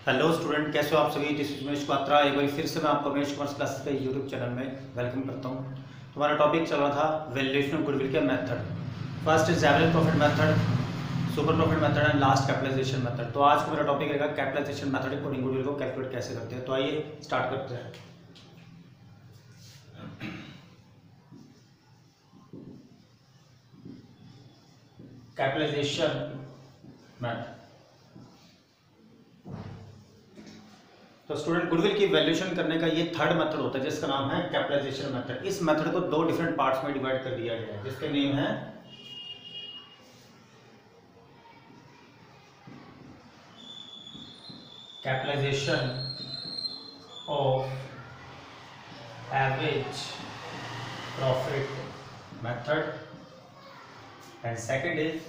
Hello student, कैसे हो आप सभी। This is Umesh Patra. एक बार फिर से मैं आपको उमेश कॉमर्स क्लासेस के यूट्यूब चैनल में वेलकम करता हूं। तुम्हारा टॉपिक चल रहा था वैल्यूएशन ऑफ गुडविल के method. First is average profit method, super profit method and last capitalisation method. तो आज का मेरा टॉपिक रहेगा कैपिटलाइजेशन मेथड अकॉर्डिंग गुडविल को कैलकुलेट कैसे करते हैं। तो आइए स्टार्ट करते हैं। Capitalisation method. तो स्टूडेंट, गुडविल की वैल्यूएशन करने का ये थर्ड मेथड होता है जिसका नाम है कैपिटलाइजेशन मेथड। इस मेथड को दो डिफरेंट पार्ट्स में डिवाइड कर दिया गया है जिसके नेम है capitalisation of average profit method and second is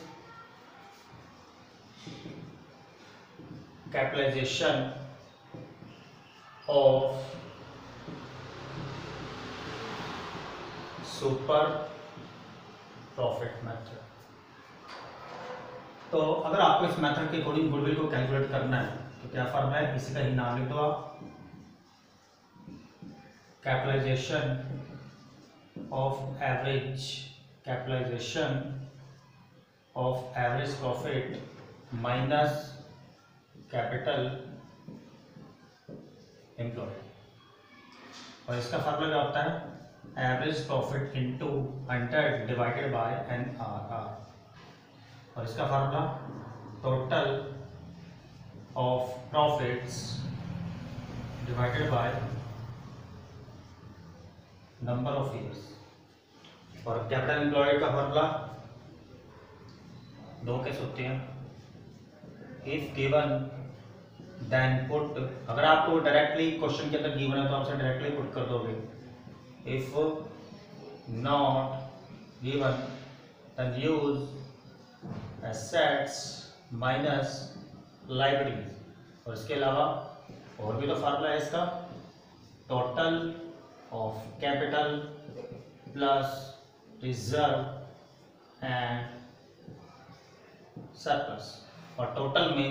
capitalisation of super profit method. तो अगर आपको इस मेथड के अकॉर्डिंग गुडविल को कैलकुलेट करना है तो क्या फॉर्मूला है, इसी का ही नाम लिख दो आप। Capitalisation of average profit minus capital employed. और इसका फार्मूला क्या होता है, average profit into 100 divided by NRR। और इसका formula total of profits divided by number of years. और कैपिटल एम्प्लॉयड का फार्मूला दो कैसे होते हैं, इफ गिवन देन पुट। अगर आपको डायरेक्टली क्वेश्चन के अंदर गिवन है तो आपसे डायरेक्टली पुट कर दोगे। If not given then use assets minus liabilities. और इसके अलावा और भी तो फार्मूला है इसका, total of capital plus reserve and surplus. और टोटल में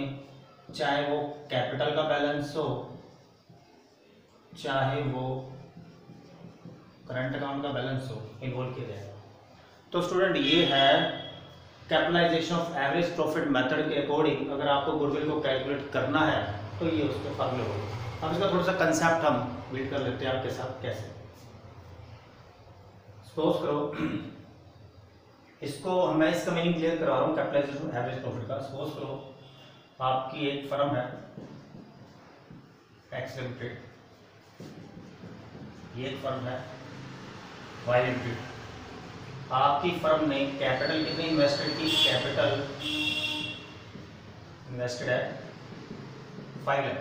चाहे वो कैपिटल का बैलेंस हो चाहे वो करंट अकाउंट का बैलेंस हो, इन्वॉल्व किया जाएगा। तो स्टूडेंट, ये है capitalisation of average profit method के अकॉर्डिंग अगर आपको गुडविल को कैलकुलेट करना है तो ये उसके फार्मूले होगा। अब इसका थोड़ा सा कंसेप्ट हम बिल्ड कर लेते हैं आपके साथ। कैसे, सपोज करो इसको मैं इसका मीनिंग क्लियर करा रहा हूँ कैपिटलाइजेशन ऑफ एवरेज प्रॉफिट का। सपोज करो आपकी एक फर्म है एक्स लिमिटेड, ये एक फर्म है वाई लिमिटेड। आपकी फर्म ने कैपिटल कितनी इन्वेस्टेड की, कैपिटल इन्वेस्टेड है 5 लाख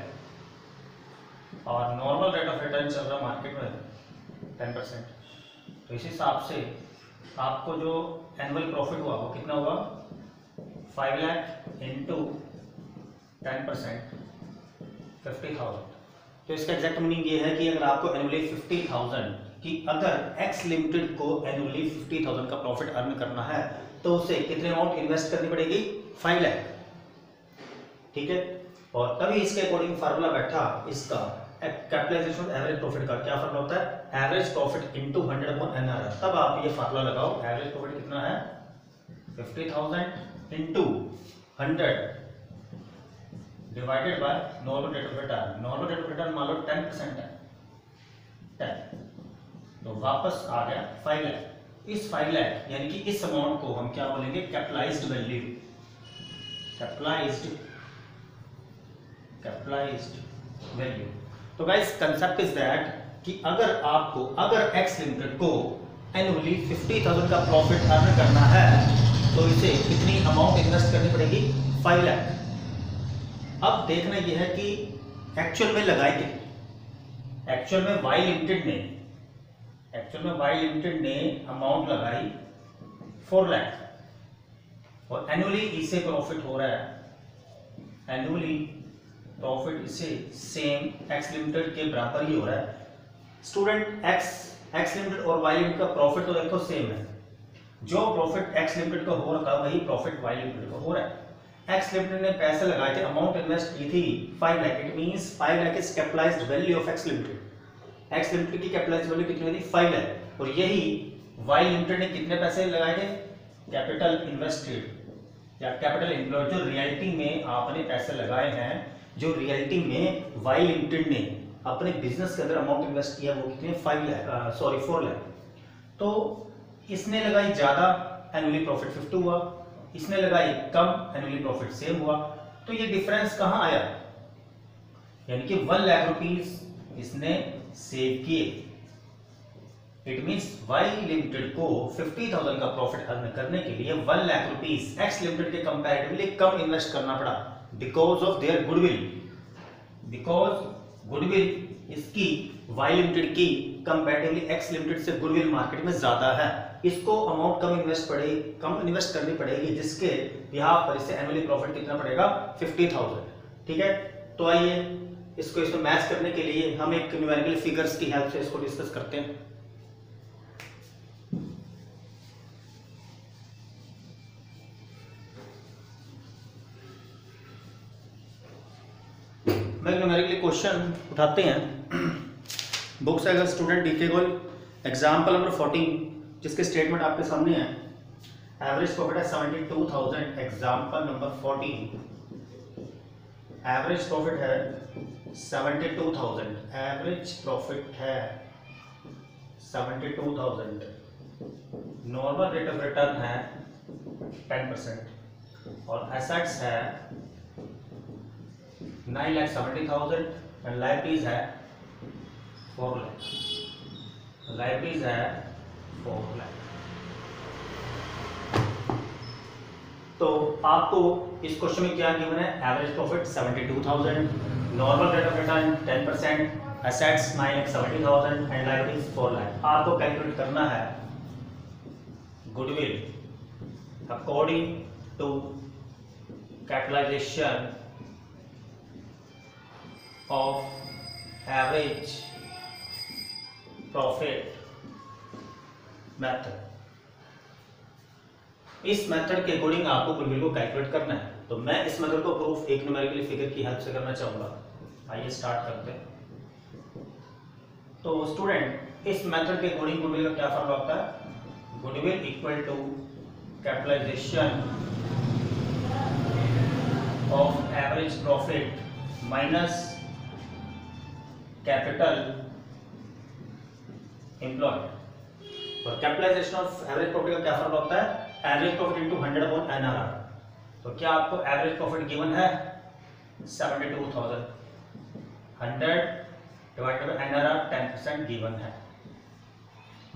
और नॉर्मल रेट ऑफ रिटर्न चल रहा मार्केट में 10%। तो इस हिसाब से आपको जो एनुअल प्रॉफिट हुआ वो कितना हुआ, 5 लाख इंटू 10% 50,000। तो इसका एग्जैक्ट मीनिंग ये है कि अगर आपको एनुअली 50,000 की, अगर एक्स लिमिटेड को एनुअली 50,000 का प्रॉफिट अर्न करना है तो उसे कितने अमाउंट इन्वेस्ट करनी पड़ेगी, 5 लाख। ठीक है, और तभी इसके अकॉर्डिंग फार्मूला बैठा इसका कैपिटलाइजेशन ऑफ एवरेज प्रॉफिट का। क्या फार्मूला होता है, एवरेज प्रॉफिट इंटू 100/NRR। तब आप ये फार्मूला लगाओ, एवरेज प्रॉफिट कितना है 50,000 into 100 divided by normal rate of return. Normal rate of return मान लो 10% है, 10। तो वापस आ गया 5 लाख। इस 5 लाख यानी कि इस अमाउंट को हम क्या बोलेंगे, कैपिटलाइज्ड वैल्यू। Capitalised value. तो गाइस, कंसेप्ट इज दैट कि अगर एक्स लिमिटेड को एनुअली 50,000 का प्रॉफिट अर्न करना है तो इसे कितनी अमाउंट इन्वेस्ट करनी पड़ेगी, 5 लाख। अब देखना यह है कि एक्चुअल में लगाए कितनी। एक्चुअल में वाई लिमिटेड ने अमाउंट लगाई 4 लाख और एनुअली इसे प्रॉफिट हो रहा है, एनुअली प्रॉफिट इसे सेम एक्स लिमिटेड के बराबर ही हो रहा है। स्टूडेंट, एक्स लिमिटेड और वाई लिमिटेड का प्रॉफिट तो देखो सेम है। जो प्रॉफिट एक्स लिमिटेड का हो रखा वही प्रॉफिट वाई लिमिटेड का हो रहा है। एक्स लिमिटेड ने पैसे लगाए थे, अमाउंट इन्वेस्ट की थी 5 lakh, it means 5 lakh is capitalised value of x limited. X limited की कैपिटलाइज्ड वैल्यू कितनी थी 5 लाख, और यही वाई लिमिटेड ने कितने पैसे लगाए थे, कैपिटल इन्वेस्टेड या कैपिटल एम्प्लॉयड, जो रियलिटी में आपने पैसे लगाए हैं, जो रियलिटी में वाई लिमिटेड ने अपने बिजनेस के अंदर अमाउंट इन्वेस्ट किया वो कितने 4 लाख। तो इसने लगाई ज्यादा, एनुअली प्रॉफिट 50 हुआ, इसने लगाई कम, एनुअली प्रॉफिट सेम हुआ। तो ये डिफरेंस कहां आया, यानी कि 1 लाख रुपीस इसने सेव किए। इट मींस वाई लिमिटेड को 50,000 का प्रॉफिट अर्न करने के लिए 1 लाख रुपीस एक्स लिमिटेड के कंपैरेटिवली कम इन्वेस्ट करना पड़ा, because of their goodwill. Because goodwill इसकी वाई लिमिटेड की कंपैरेटिवली एक्स लिमिटेड से गुडविल मार्केट में ज्यादा है, इसको अमाउंट कम इन्वेस्ट करनी पड़ेगी, जिसके बिहाफ पर इसे एनुअली प्रॉफिट कितना पड़ेगा 50,000। ठीक है, तो आइए इसको इसमें मैच करने के लिए हम एक न्यूमेरिकल फिगर्स की हेल्प से इसको डिस्कस करते हैं। न्यूमेरिकली क्वेश्चन उठाते हैं बुक्स अगर स्टूडेंट डीके गोल एग्जांपल नंबर 14, जिसके स्टेटमेंट आपके सामने है। एवरेज प्रॉफिट है 72,000, एग्जांपल नंबर 14। एवरेज प्रॉफिट है 72,000, एवरेज प्रॉफिट है 72,000, नॉर्मल रेट ऑफ रिटर्न है 10% और एसेट्स है 9,70,000 एंड लायबिलिटीज है 4 लाख। लायबिलिटीज है 4 लाख। तो आपको इस क्वेश्चन में क्या गिवन है, average profit 72,000, normal rate of return 10%, assets 9,70,000 and liabilities 4 lakh. आपको कैलकुलेट करना है goodwill according to capitalisation of average profit method. इस मेथड के अकॉर्डिंग आपको गुडविल को कैलकुलेट करना है। तो मैं इस मेथड को प्रूफ एक न्यूमेरिकल फिगर की हेल्प से करना चाहूंगा। आइए स्टार्ट करते हैं। तो स्टूडेंट, इस मेथड के अकॉर्डिंग गुडविल का क्या फॉर्मूला होता है, goodwill equal to capitalisation of average profit minus capital employed. और कैपिटलाइजेशन ऑफ एवरेज प्रॉफिट का क्या फॉर्मूला होता है, एवरेज प्रॉफिट इनटू 100/NRR। तो क्या आपको एवरेज प्रॉफिट गिवन है 72,000, 100/NRR 10% गिवन है,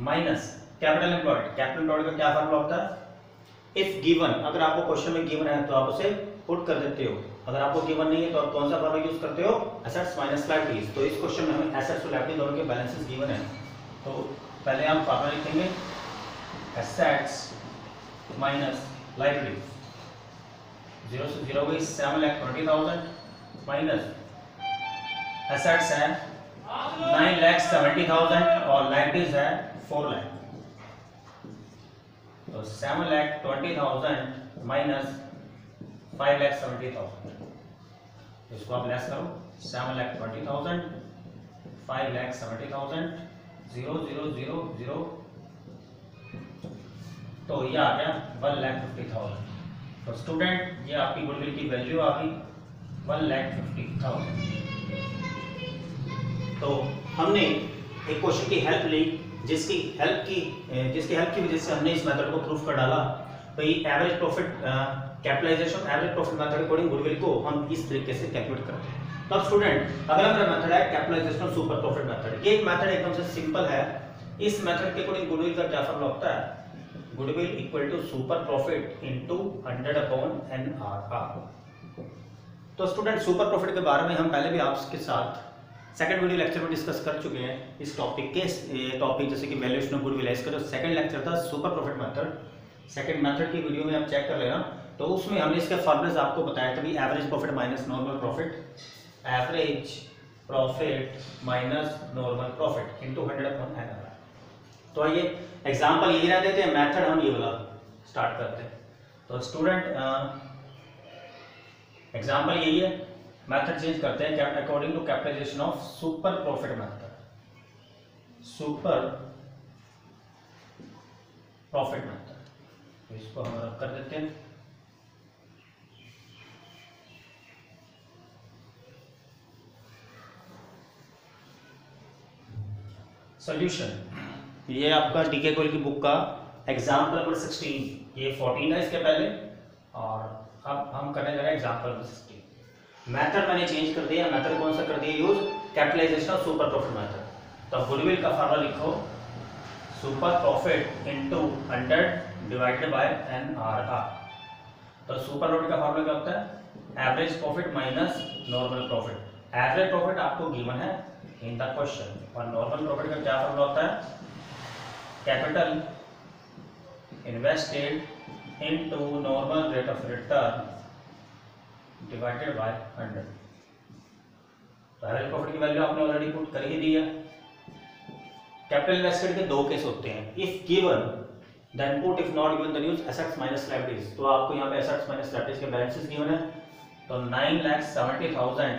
minus capital employed. Capital employed का क्या फॉर्मूला होता है, इफ गिवन, अगर आपको क्वेश्चन में गिवन है तो आप उसे पुट कर देते हो, अगर आपको गिवन नहीं है तो आप कौन सा फॉर्मूला यूज करते हो, एसेट्स माइनस लायबिलिटीज। तो इस क्वेश्चन में हमें एसेट्स और लायबिलिटी दोनों के बैलेंसेस गिवन है। तो पहले हम फॉर्मूला लिखेंगे, एसेट्स माइनस लायबिलिटीज, 0 से 0 गई 7,20,000 माइनस एसेट्स है 9,70,000 और लायबिलिटीज है 4 लाख। तो 7,20,000 माइनस 5,70,000, इसको आप लेस करो, 7,20,000 5,70,000 0 0 0 0, तो ये आ गया 1,50,000। तो स्टूडेंट, ये आपकी गुडविल की वैल्यू आ गई 1,50,000। तो हमने एक क्वेश्चन की हेल्प ली, जिसकी हेल्प की वजह से हमने इस मेथड को प्रूफ कर डाला। तो ये average profit capitalisation average profit method according goodwill को हम इस तरीके से कैलकुलेट करते हैं। तो अब स्टूडेंट, अगला मेरा मेथड है कैपिटलाइजेशन सुपर प्रॉफिट मेथड। ये मेथड एकदम से सिंपल है। इस मेथड के अकॉर्डिंग गुडविल का क्या फॉर्मूला होता है, goodwill equal to super profit into 100/NRR। तो स्टूडेंट, सुपर प्रॉफिट के बारे में हम पहले भी आपके साथ सेकंड वीडियो लेक्चर में डिस्कस कर चुके हैं। इस टॉपिक जैसे कि वैल्यूएशन ऑफ गुडविल, इसका जो सेकंड लेक्चर था super profit method, second method की वीडियो में आप चेक कर लेना। तो उसमें हमने इसके फॉर्मूलेस आपको बताया था, average profit minus normal profit, average profit minus normal profit into 100/NRR। तो आइए एग्जांपल यही रह देते हैं, मेथड हम ये वाला स्टार्ट करते हैं। तो स्टूडेंट, एग्जाम्पल यही है, मेथड चेंज करते हैं according to capitalisation of super profit method, super profit method. इसको हम रख कर देते हैं। सॉल्यूशन, ये आपका डीके कोयल की बुक का एग्जाम्पल नंबर 16, ये 14 है इसके पहले, और अब हम करने जा रहे हैं एग्जाम्पल नंबर 16। मेथड मैंने चेंज कर दिया, मेथड कौन सा कर दिया use, capitalisation of super profit method. तो गुडविल का फार्मूला लिखो, super profit into 100 divided by NRR। तो सुपर प्रॉफिट का फार्मूला क्या होता है, average profit minus normal profit. Average profit आपको गिवन है इन द क्वेश्चन, और नॉर्मल प्रॉफिट का क्या फार्मूला होता है, capital invested into normal rate of return divided by 100। तो एवरेज प्रॉफिट की वैल्यू आपने ऑलरेडी पुट कर ही दी है। कैपिटल इन्वेस्टेड के दो केस होते हैं, if given then put, if not given then use assets minus liabilities. तो आपको यहाँ पे एसेट्स माइनस लायबिलिटीज के बैलेंसेस गिवन है, तो 9,70,000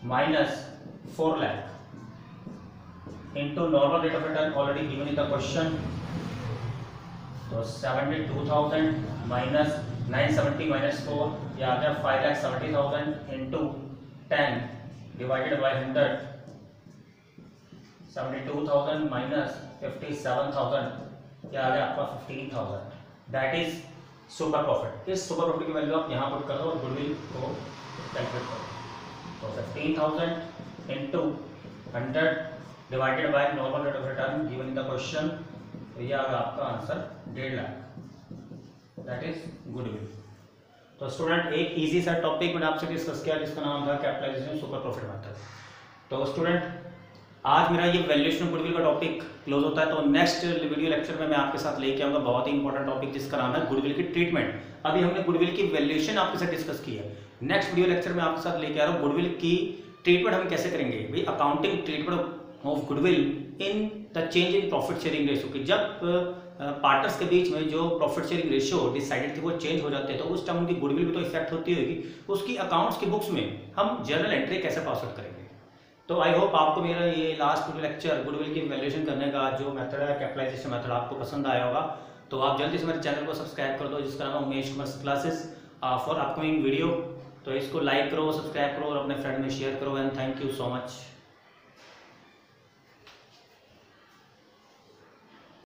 minus 4 lakh into normal rate of return already given in the question, तो 72,000 माइनस 970 माइनस 4, ये आ गया 5,70,000 इनटू 10 डिवाइडेड बाय 100, 72,000 माइनस 57,000, ये आ गया आपका 15,000। That is super profit. इस सुपर प्रॉफिट की वैल्यू आप यहाँ पुट कर दो और गुडविल को कैलकुलेट करो। तो 15,000 into 100 divided by normal rate of return given in the question, तो ये आ गया आपका answer 1.5 lakh. That is goodwill. तो स्टूडेंट एक इजी सा टॉपिक मैंने आपसे डिस्कस किया जिसका नाम था कैपिटलाइजेशन सुपर प्रॉफिट मेथड। तो स्टूडेंट आज मेरा ये वैल्यूएशन ऑफ गुडविल का टॉपिक क्लोज होता है। तो नेक्स्ट वीडियो लेक्चर में मैं आपके साथ लेके आऊंगा बहुत ही इंपॉर्टेंट टॉपिक जिसका नाम है गुडविल की ट्रीटमेंट। अभी हमने गुडविल की वैल्यूएशन आपके साथ डिस्कस की है। नेक्स्ट वीडियो लेक्चर में आपके साथ लेके आ रहा हूँ गुडविल की ट्रीटमेंट हम कैसे करेंगे, भाई accounting treatment of goodwill in the change in profit sharing ratio की जब पार्टनर्स के बीच में जो प्रॉफिट शेयरिंग रेशियो डिसाइडेड थी वो चेंज हो जाते हैं तो उस टाइम उनकी गुडविल भी तो इफेक्ट होती होगी। उसकी अकाउंट्स की बुक्स में हम जर्नल एंट्री कैसे पास आउट करेंगे। तो आई होप आपको मेरा ये लास्ट वीडियो लेक्चर गुडविल की वैल्यूएशन करने का जो मेथड है कैपिटलाइजेशन मेथड आपको पसंद आया होगा। तो आप जल्दी से मेरे चैनल को सब्सक्राइब कर दो जिसका नाम है Umesh commerce classes for upcoming video. तो इसको लाइक करो, सब्सक्राइब करो और अपने फ्रेंड में शेयर करो। And thank you so much.